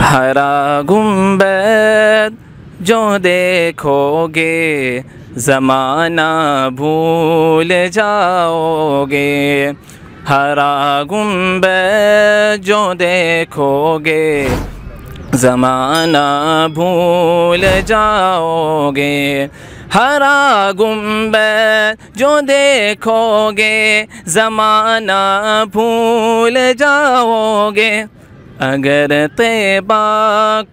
हरा गुंबद जो देखोगे ज़माना भूल जाओगे। हरा गुंबद जो देखोगे ज़माना भूल जाओगे। हरा गुंबद जो देखोगे ज़माना भूल जाओगे। अगर तैबा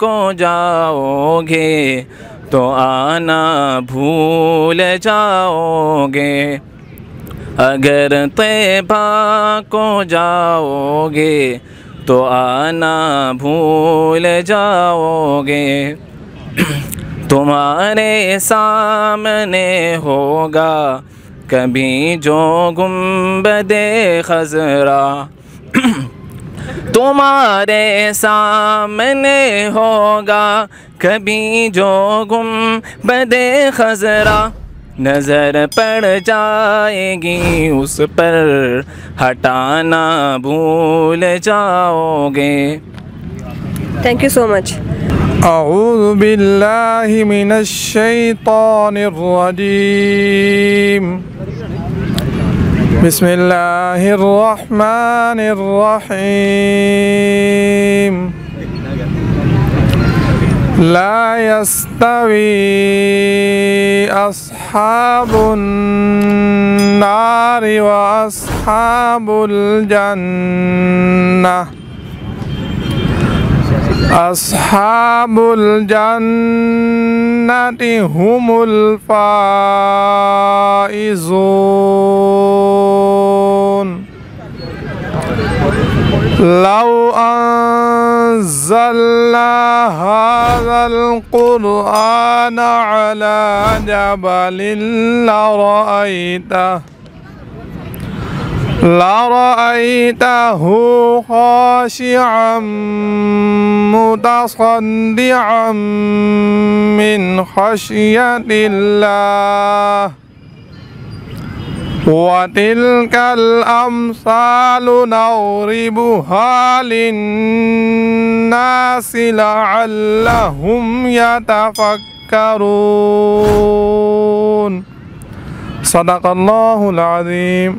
को जाओगे तो आना भूल जाओगे। अगर तैबा को जाओगे तो आना भूल जाओगे। तुम्हारे सामने होगा कभी जो गुंबदे खज़रा। तुम्हारे सामने होगा कभी जो गुंबदे खज़रा। नज़र पड़ जाएगी उस पर हटाना भूल जाओगे। Thank you so much. अऊज़ु बिल्लाहि मिनश शैतानिर रजीम। बिस्मिल्लाहिर रहमानिर रहीम। ला यस्तवी अस्हाबुन नारि व अस्हाबुल जन्नह। अस्हाबुल जन्नति हुमुल फाइज़ून। लौ अंज़लना हाज़ल क़ुरआन अला जबलिन लरअयतहु ख़ाशिअम मुतसद्दिअम मिन ख़श्यतिल्लाह। वतिल्कल अम्सालु नज़रिबुहा लिन्नासि लअल्लहुम यतफ़क्करून। सदक़ल्लाहुल अज़ीम।